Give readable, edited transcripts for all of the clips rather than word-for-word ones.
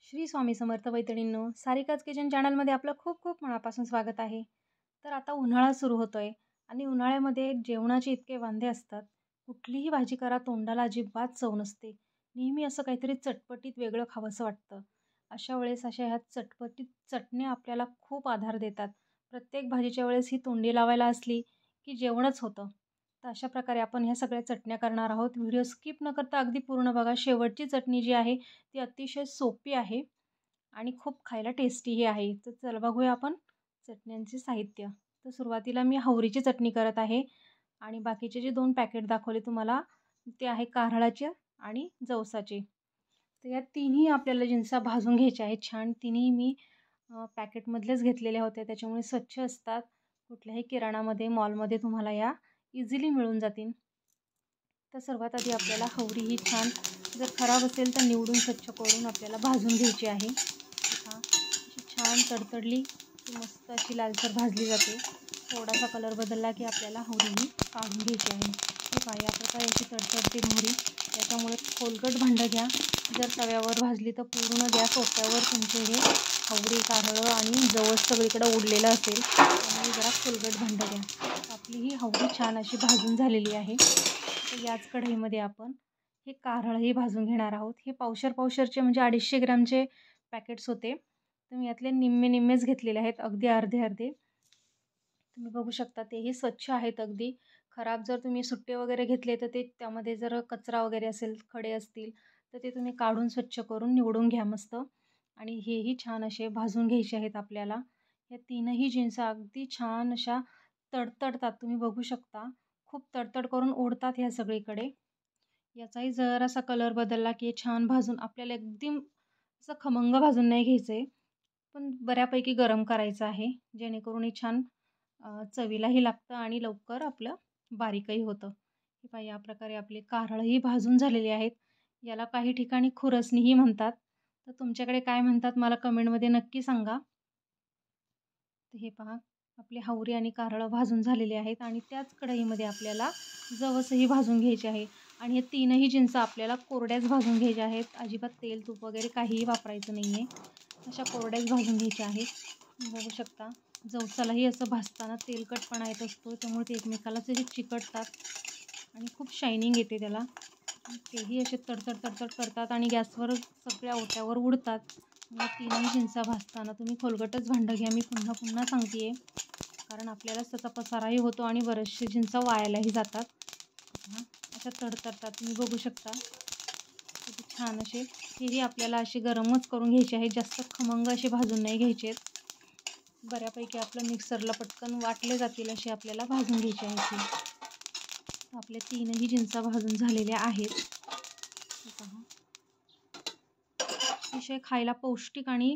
श्री स्वामी समर्थ मैत्रिणींनो, सारिकाच किचन चॅनलमध्ये आपलं खूप खूप मनापासून स्वागत आहे. तर आता उन्हाळा सुरू होतोय आणि उन्हाळ्यामध्ये जेवणाचे इतके वांदे असतात. कुठलीही भाजी करा तोंडाला अजिबात चव नसते. नेहमी असं काहीतरी चटपटीत वेगळं खावंसं वाटतं. अशा वेळेस अशा ह्या चटपटीत चटण्या आपल्याला खूप आधार देतात. प्रत्येक भाजीच्या वेळेस ही तोंडी लावायला असली की जेवणच होतं. तर अशा प्रकारे आपण ह्या सगळ्या चटण्या करणार आहोत. व्हिडिओ स्किप न करता अगदी पूर्ण बघा. शेवटची चटणी जी आहे ती अतिशय सोपी आहे आणि खूप खायला टेस्टीही आहे. तर चला बघूया आपण चटण्यांचे साहित्य. तर सुरुवातीला मी हावरीची चटणी करत आहे आणि बाकीचे जे 2 पॅकेट दाखवले तुम्हाला ते आहे कारळाचे आणि जवसाचे. तर या तिन्ही आपल्याला जिन्सा भाजून घ्यायच्या आहेत छान. तिन्ही मी पॅकेटमधलेच घेतलेल्या होत्या त्याच्यामुळे स्वच्छ असतात. कुठल्याही किराणामध्ये, मॉलमध्ये तुम्हाला या इझिली मिळून जातील. तर सर्वात आधी आपल्याला हावरी ही छान जर खराब असेल तर निवडून स्वच्छ करून आपल्याला भाजून घ्यायची आहे. अशी छान तडतडली की मस्त अशी लालसर भाजली जाते. थोडासा कलर बदलला की आपल्याला हावरी ही काढून घ्यायची आहे. हे पहा या प्रकारे अशी तडतडते मोहरी. त्याच्यामुळे खोलगट भांडं घ्या. जर तव्यावर भाजली तर पूर्ण गॅस ओट्यावर तुमचे हे हावरी, कारळं आणि जवस सगळीकडे उडलेलं असेल. त्यामुळे जरा खोलगट भांडं घ्या. आपली ही हावरी छान अशी भाजून झालेली आहे. तर याच कढईमध्ये आपण हे कारळही भाजून घेणार आहोत. हे पावशरचे म्हणजे 250 ग्रामचे पॅकेट्स होते. तर मी यातले निम्मेच घेतलेले आहेत, अगदी अर्धे. तुम्ही बघू शकता तेही स्वच्छ आहेत अगदी. खराब जर तुम्ही सुट्टे वगैरे घेतले तर ते त्यामध्ये जर कचरा वगैरे असेल, खडे असतील तर ते तुम्ही काढून स्वच्छ करून निवडून घ्या मस्त. आणि हेही छान असे भाजून घ्यायचे आहेत आपल्याला. या तीनही जिन्स अगदी छान अशा तडतडतात. तुम्ही बघू शकता खूप तडतड करून ओढतात ह्या सगळीकडे. याचाही जरासा कलर बदलला की छान भाजून आपल्याला एकदम असं खमंग भाजून नाही घ्यायचं आहे, पण बऱ्यापैकी गरम करायचं आहे, जेणेकरून हे छान चवीलाही लागतं आणि लवकर आपलं बारीकही होतं. हे पहा या प्रकारे आपले कारळही भाजून झालेले आहेत. याला काही ठिकाणी खुरसणीही म्हणतात. तर तुमच्याकडे काय म्हणतात मला कमेंटमध्ये नक्की सांगा. तर हे पहा आपले हावरी आणि कारळं भाजून झालेले आहेत आणि त्याच कढईमध्ये आपल्याला जवसही भाजून घ्यायचे आहे. आणि हे तीनही जिन्स आपल्याला कोरड्याच भाजून घ्यायच्या आहेत. अजिबात तेल, तूप वगैरे काहीही वापरायचं नाही आहे. अशा कोरड्याच भाजून घ्यायच्या आहेत. बघू शकता जवसालाही असं भाजताना तेलकटपणा येत असतो, त्यामुळे ते एकमेकाला असे चिकटतात आणि खूप शायनिंग येते त्याला. तेही असे तडतड करतात आणि गॅसवर सगळ्या ओट्यावर उडतात. या तीनही जिन्सा भाजताना तुम्ही खोलगटच भांडं घ्या. मी पुन्हा सांगते आहे, कारण आपल्यालाच त्याचा पसाराही होतो आणि बरेचसे जिन्स वायालाही जातात. अशा तडतडतात तुम्ही बघू शकता. किती छान असे हेही आपल्याला असे गरमच करून घ्यायचे आहेत. जास्त खमंग असे भाजून नाही घ्यायचे आहेत. बऱ्यापैकी आपलं मिक्सरला पटकन वाटले जातील असे आपल्याला भाजून घ्यायचे आहेत. आपले तीनही जिन्सा भाजून झालेल्या आहेत. अतिशय खायला पौष्टिक आणि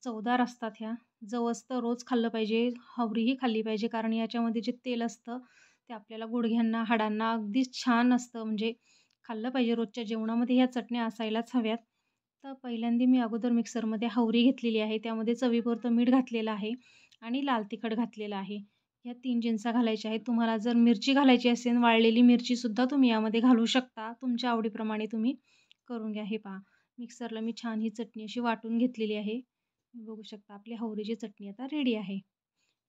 चवदार असतात ह्या. जवस तर रोज खाल्लं पाहिजे, हावरीही खाल्ली पाहिजे, कारण याच्यामध्ये जे तेल असतं ते आपल्याला गुडघ्यांना, हाडांना अगदीच छान असतं. म्हणजे खाल्लं पाहिजे. रोजच्या जेवणामध्ये ह्या चटण्या असायलाच हव्यात. तर पहिल्यांदा मी अगोदर मिक्सरमध्ये हावरी घेतलेली आहे. त्यामध्ये चवीपुरतं मीठ घातलेलं आहे आणि लाल तिखट घातलेलं आहे. ह्या 3 जिन्सा घालायच्या आहेत. तुम्हाला जर मिरची घालायची असेल, वाळलेली मिरचीसुद्धा तुम्ही यामध्ये घालू शकता. तुमच्या आवडीप्रमाणे तुम्ही करून घ्या. हे पहा मिक्सरला मी छान ही चटणी अशी वाटून घेतलेली आहे. बघू शकता आपली हावरीची चटणी आता रेडी आहे.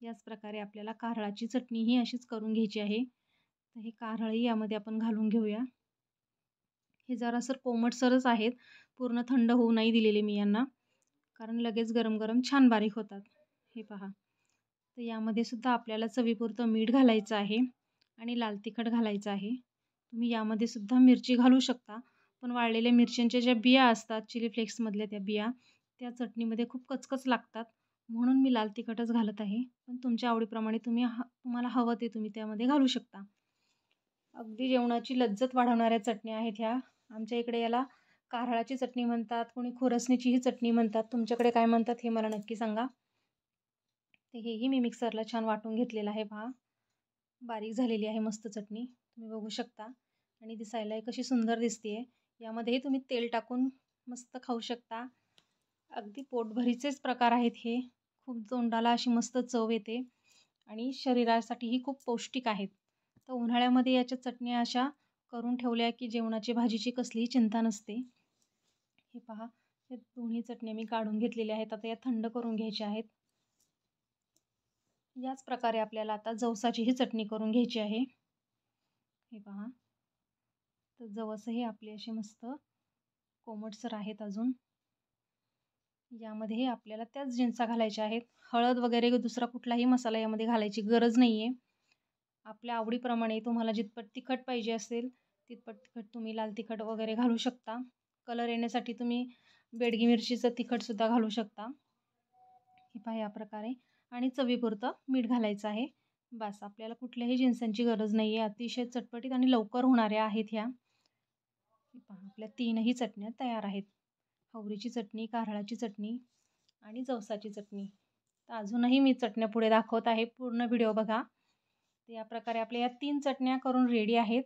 याच प्रकारे आपल्याला कारळाची चटणीही अशीच करून घ्यायची आहे. तर हे कारळही यामध्ये आपण घालून घेऊया. हे जरासं कोमटसरच आहेत. पूर्ण थंड होऊ नाही दिलेले मी यांना, कारण लगेच गरम छान बारीक होतात. हे पहा. तर यामध्ये सुद्धा आपल्याला चवीपुरतं मीठ घालायचं आहे आणि लाल तिखट घालायचं आहे. तुम्ही यामध्ये सुद्धा मिरची घालू शकता, पण वाळलेल्या मिरच्यांच्या ज्या बिया असतात, चिली फ्लेक्समधल्या त्या बिया, त्या चटणीमध्ये खूप कचकच लागतात. म्हणून मी लाल तिखटच घालत आहे. पण तुमच्या आवडीप्रमाणे तुम्हाला हवं ते तुम्ही त्यामध्ये घालू शकता. अगदी जेवणाची लज्जत वाढवणाऱ्या चटण्या आहेत ह्या. आमच्या इकडे याला कारळाची चटणी म्हणतात, कोणी खुरसणीचीही चटणी म्हणतात. तुमच्याकडे काय म्हणतात हे मला नक्की सांगा. तर हेही मी मिक्सरला छान वाटून घेतलेलं आहे पहा. बारीक झालेली आहे मस्त चटणी. तुम्ही बघू शकता आणि दिसायलाही कशी सुंदर दिसते. यामध्येही तुम्ही तेल टाकून मस्त खाऊ शकता. अगदी पोटभरीचेच प्रकार आहेत हे. खूप तोंडाला अशी मस्त चव येते आणि शरीरासाठीही खूप पौष्टिक आहेत. तर उन्हाळ्यामध्ये याच्या चटण्या अशा करून ठेवल्या की जेवणाची भाजीची कसलीही चिंता नसते. हे पहा हे दोन्ही चटण्या मी काढून घेतलेल्या आहेत. आता या थंड करून घ्यायच्या आहेत. याच प्रकारे आपल्याला आता जवसाचीही चटणी करून घ्यायची आहे. हे पहा, तर जवसही आपले असे मस्त कोमटसर आहेत. अजून यामध्ये आपल्याला त्याच जिन्सा घालायच्या आहेत. हळद वगैरे दुसरा कुठलाही मसाला यामध्ये घालायची गरज नाही आहे. आपल्या आवडीप्रमाणे तुम्हाला जितपत तिखट पाहिजे असेल तितपत तिखट तुम्ही लाल तिखट वगैरे घालू शकता. कलर येण्यासाठी तुम्ही बेडगी मिरचीचं तिखटसुद्धा घालू शकता. हे पहा या प्रकारे. आणि चवीपुरतं मीठ घालायचं आहे. बस, आपल्याला कुठल्याही जिन्सांची गरज नाही आहे. अतिशय चटपटीत आणि लवकर होणाऱ्या आहेत ह्या. पहा, आपल्या 3ही चटण्या तयार आहेत. हवरीची चटणी, कारळाची चटणी आणि जवसाची चटणी. तर अजूनही मी चटण्या पुढे दाखवत आहे. पूर्ण व्हिडिओ बघा. तर या प्रकारे आपल्या या 3 चटण्या करून रेडी आहेत.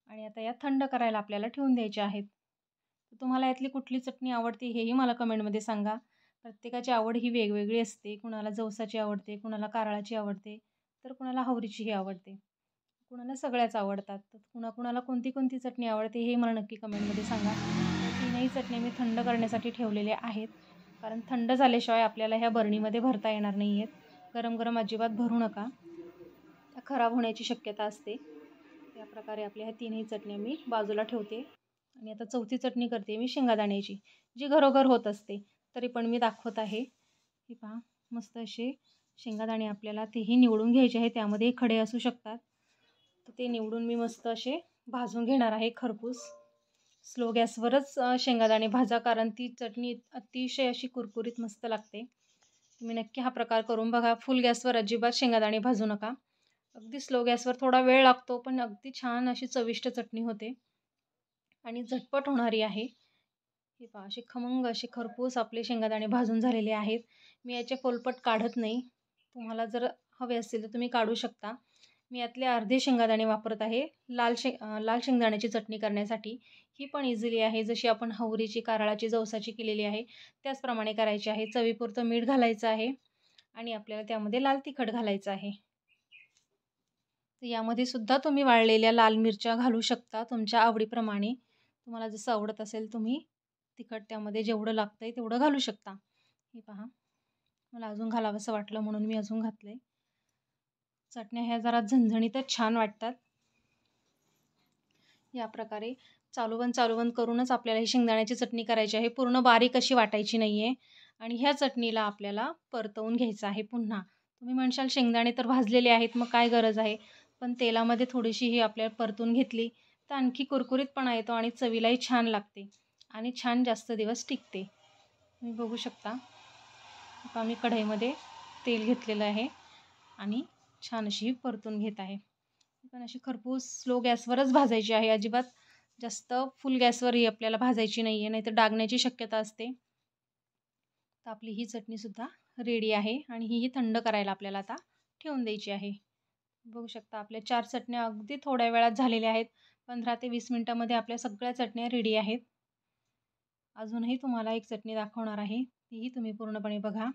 आणि आता या थंड करायला आपल्याला ठेवून द्यायच्या आहेत. तर तुम्हाला यातली कुठली चटणी आवडते हेही मला कमेंटमध्ये सांगा. प्रत्येकाची आवड ही वेगवेगळी असते. कुणाला जवसाची आवडते, कुणाला कारळाची आवडते, तर कुणाला हवरीचीही आवडते, कुणाला सगळ्याच आवडतात. तर कुणाकुणाला कोणती कोणती चटणी आवडते हे मला नक्की कमेंटमध्ये सांगा. तर 3ही चटण्या मी थंड करण्यासाठी ठेवलेल्या आहेत. कारण थंड झाल्याशिवाय आपल्याला ह्या बरणीमध्ये भरता येणार नाही आहेत. गरम गरम अजिबात भरू नका, त्या खराब होण्याची शक्यता असते. या प्रकारे आपल्या ह्या 3ही चटण्या मी बाजूला ठेवते. आणि आता चौथी चटणी करते मी शेंगादाण्याची, जी घरोघर होत असते, तरी पण मी दाखवत आहे. हे पहा, मस्त असे शेंगादाणे आपल्याला तेही निवडून घ्यायचे आहे. त्यामध्ये खडे असू शकतात. तर ते निवडून मी मस्त असे भाजून घेणार आहे खरपूस. स्लो गॅसवरच शेंगादाणे भाजा, कारण ती चटणी अतिशय अशी कुरकुरीत मस्त लागते. तुम्ही नक्की हा प्रकार करून बघा. फुल गॅसवर अजिबात शेंगादाणे भाजू नका. अगदी स्लो गॅसवर थोडा वेळ लागतो, पण अगदी छान अशी चविष्ट चटणी होते आणि झटपट होणारी आहे. हे पहा, असे खमंग असे खरपूस आपले शेंगादाणे भाजून झालेले आहेत. मी याचे फोलपट काढत नाही. तुम्हाला जर हवे असतील तर तुम्ही काढू शकता. मी यातले अर्धे शेंगादाणे वापरत आहे लाल शेंगदाण्याची चटणी करण्यासाठी. ही पण इझिली आहे, जशी आपण हवरीची, कारळाची, जवसाची केलेली आहे त्याचप्रमाणे करायची आहे. चवीपुरतं मीठ घालायचं आहे आणि आपल्याला त्यामध्ये लाल तिखट घालायचं आहे. तर यामध्ये सुद्धा तुम्ही वाळलेल्या लाल मिरच्या घालू शकता तुमच्या आवडीप्रमाणे. तुम्हाला जसं आवडत असेल तुम्ही तिखट त्यामध्ये जेवढं लागतं आहे तेवढं घालू शकता. हे पहा, मला अजून घालावंसं वाटलं म्हणून मी अजून घातलं आहे. चटण्या ह्या जरा झणझणीतच छान वाटतात. या प्रकारे चालूबंद करूनच आपल्याला ही शेंगदाण्याची चटणी करायची आहे. पूर्ण बारीक अशी वाटायची नाही आहे. आणि ह्या चटणीला आपल्याला परतवून घ्यायचं आहे पुन्हा. तुम्ही म्हणशाल शेंगदाणे तर भाजलेले आहेत, मग काय गरज आहे? पण तेलामध्ये थोडीशी ही आपल्याला परतून घेतली तर आणखी कुरकुरीतपणा येतो आणि चवीलाही छान लागते आणि छान जास्त दिवस टिकते. तुम्ही बघू शकता. आता मी कढईमध्ये तेल घेतलेलं आहे आणि छान अशी परतून घेत आहे. पण अशी खरपूस स्लो गॅसवरच भाजायची आहे. अजिबात जास्त फुल गॅसवरही आपल्याला भाजायची नाही आहे, नाहीतर डागण्याची शक्यता असते. तर आपली ही चटणीसुद्धा रेडी आहे आणि ही थंड करायला आपल्याला आता ठेवून द्यायची आहे. बघू शकता आपल्या 4 चटण्या अगदी थोड्या वेळात झालेल्या आहेत. 15 ते 20 मिनटामध्ये आपल्या सगळ्या चटण्या रेडी आहेत. अजूनही तुम्हाला एक चटणी दाखवणार आहे, तीही तुम्ही पूर्णपणे बघा.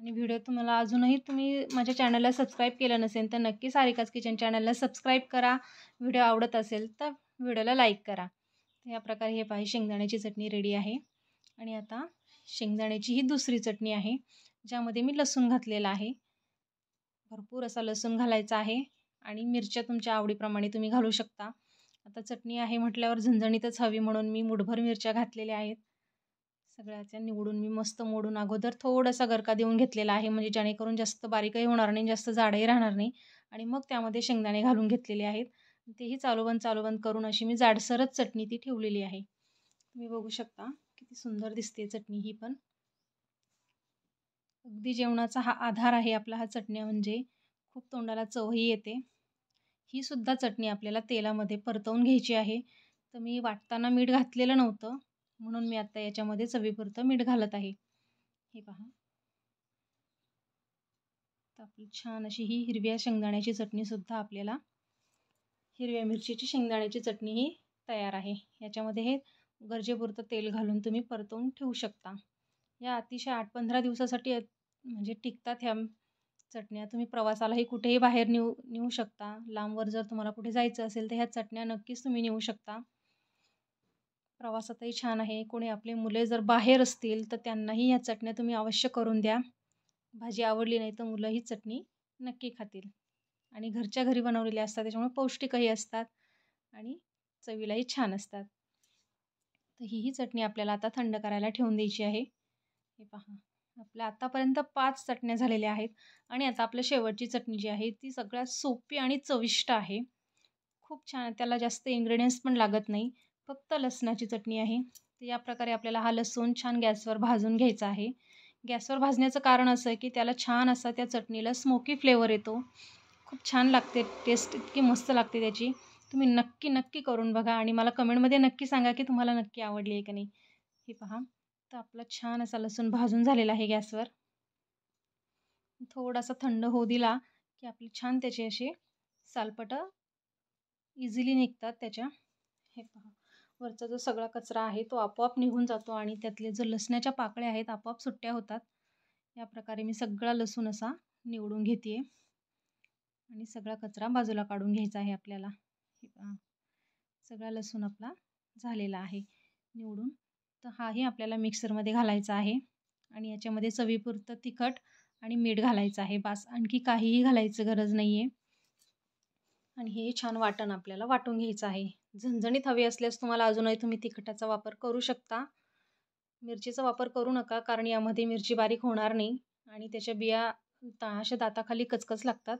आणि व्हिडिओ तुम्हाला अजूनही तुम्ही माझ्या चॅनलला सबस्क्राईब केलं नसेल तर नक्की सारिकाज किचन चॅनलला सबस्क्राईब करा. व्हिडिओ आवडत असेल तर व्हिडिओला लाईक करा. तर या प्रकारे हे पहा, शेंगदाण्याची चटणी रेडी आहे. आणि आता शेंगदाण्याची ही दुसरी चटणी आहे, ज्यामध्ये मी लसूण घातलेला आहे. भरपूर असा लसूण घालायचा आहे आणि मिरच्या तुमच्या आवडीप्रमाणे तुम्ही घालू शकता. आता चटणी आहे म्हटल्यावर झणझणीतच हवी म्हणून मी मुठभर मिरच्या घातलेल्या आहेत. सगळ्याच्या निवडून मी मस्त मोडून अगोदर थोडासा गरका देऊन घेतलेला आहे, म्हणजे जेणेकरून जास्त बारीकही होणार नाही, जास्त जाडही राहणार नाही. आणि मग त्यामध्ये शेंगदाणे घालून घेतलेले आहेत. तेही चालूबंद करून अशी मी जाडसरच चटणी ती ठेवलेली आहे. तुम्ही बघू शकता किती सुंदर दिसते चटणी ही पण. अगदी जेवणाचा हा आधार आहे आपला हा चटण्या, म्हणजे खूप तोंडाला चवही येते. ही सुद्धा चटणी आपल्याला तेलामध्ये परतवून घ्यायची आहे. तर मी वाटताना मीठ घातलेलं नव्हतं, म्हणून मी आता याच्यामध्ये चवीपुरतं मीठ घालत आहे. हे पहा, तर आपली छान अशी ही हिरव्या शेंगदाण्याची चटणीसुद्धा आपल्याला, हिरव्या मिरचीची शेंगदाण्याची चटणी ही तयार आहे. याच्यामध्ये हे गरजेपुरतं तेल घालून तुम्ही परतवून ठेवू शकता. या अतिशय 8-15 दिवसासाठी म्हणजे टिकतात ह्या चटण्या. तुम्ही प्रवासालाही कुठेही बाहेर नेऊ शकता. लांबवर जर तुम्हाला कुठे जायचं असेल तर ह्या चटण्या नक्कीच तुम्ही नेऊ शकता. प्रवासातही छान आहे. कोणी आपले मुले जर बाहेर असतील तर त्यांनाही या चटण्या तुम्ही अवश्य करून द्या. भाजी आवडली नाही तर मुलं ही चटणी नक्की खातील. आणि घरच्या घरी बनवलेल्या असतात त्याच्यामुळे पौष्टिकही असतात आणि चवीलाही छान असतात. तर ही चटणी आपल्याला आता थंड करायला ठेवून द्यायची आहे. हे पहा, आपल्या आतापर्यंत 5 चटण्या झालेल्या आहेत आणि आता आपल्या शेवटची चटणी जी आहे ती सगळ्यात सोपी आणि चविष्ट आहे. खूप छान, त्याला जास्त इन्ग्रीडियंट्स पण लागत नाही. फक्त लसणाची चटणी आहे. तर या प्रकारे आपल्याला हा लसूण छान गॅसवर भाजून घ्यायचा आहे. गॅसवर भाजण्याचं कारण असं आहे की त्याला छान असा त्या चटणीला स्मोकी फ्लेवर येतो. खूप छान लागते, टेस्ट इतकी मस्त लागते त्याची. तुम्ही नक्की, नक्की करून बघा आणि मला कमेंटमध्ये नक्की सांगा की तुम्हाला नक्की आवडली आहे का नाही. हे पहा, तर आपला छान असा लसूण भाजून झालेला आहे गॅसवर. थोडासा थंड होऊ दिला की आपली छान त्याची अशी सालपटं इझिली निघतात त्याच्या. हे पहा, वरचा जो सगळा कचरा आहे तो आपोआप निघून जातो आणि त्यातले जो लसणाच्या पाकळ्या आहेत आपोआप सुट्ट्या होतात. या प्रकारे मी सगळा लसूण असा निवडून घेते आणि सगळा कचरा बाजूला काढून घ्यायचा आहे आपल्याला. हे पहा, सगळा लसूण आपला झालेला आहे निवडून. तर हाही आपल्याला मिक्सरमध्ये घालायचा आहे आणि याच्यामध्ये चवीपुरतं तिखट आणि मीठ घालायचं आहे. बास, आणखी काहीही घालायचं गरज नाही आहे. आणि हे छान वाटण आपल्याला वाटून घ्यायचं आहे. झणझणीत हवी असल्यास तुम्हाला अजूनही तुम्ही तिखटाचा वापर करू शकता. मिरचीचा वापर करू नका, कारण यामध्ये मिरची बारीक होणार नाही आणि त्याच्या बिया अशा दाताखाली कचकच लागतात.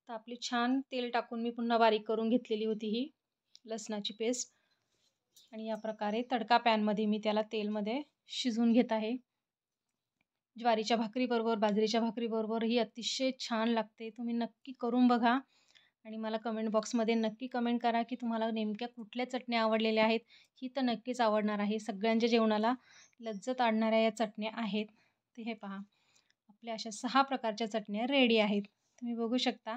तर आपली छान तेल टाकून मी पुन्हा बारीक करून घेतलेली होती ही लसणाची पेस्ट आणि या प्रकारे तडका पॅनमध्ये मी त्याला तेलमध्ये शिजवून घेत आहे. ज्वारीच्या भाकरीबरोबर, बाजरीच्या भाकरीबरोबर ही अतिशय छान लागते. तुम्ही नक्की करून बघा आणि मला कमेंट बॉक्समध्ये नक्की कमेंट करा की तुम्हाला नेमक्या कुठल्या चटण्या आवडलेल्या आहेत. ही तर नक्कीच आवडणार आहे. सगळ्यांच्या जेवणाला लज्जत आणणाऱ्या या चटण्या आहेत. तर हे पहा, आपल्या अशा 6 प्रकारच्या चटण्या रेडी आहेत. तुम्ही बघू शकता.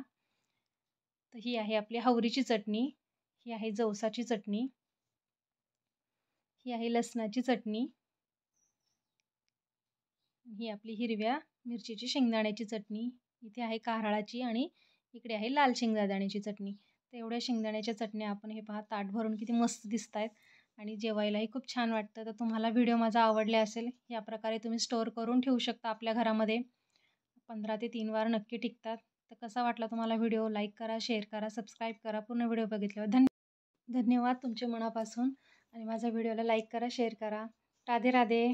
तर ही आहे आपली हावरीची चटणी, ही आहे जवसाची चटणी, ही आहे लसणाची चटणी, ही आपली हिरव्या मिरचीची शेंगदाण्याची चटणी, इथे आहे कारळाची आणि इकडे आहे लाल शेंगदाण्याची चटणी. तर एवढ्या शेंगदाण्याच्या चटण्या आपण हे पहा ताट भरून किती मस्त दिसत आहेत आणि जेवायलाही खूप छान वाटतं. तर तुम्हाला व्हिडिओ माझा आवडला असेल, या प्रकारे तुम्ही स्टोअर करून ठेवू शकता आपल्या घरामध्ये. 15 ते 3 वार नक्की टिकतात. तर कसा वाटला तुम्हाला व्हिडिओ? लाईक करा, शेअर करा, सबस्क्राईब करा. पूर्ण व्हिडिओ बघितल्यावर धन्यवाद तुमचे मनापासून आणि माझ्या व्हिडिओला लाईक करा, शेअर करा. राधे राधे.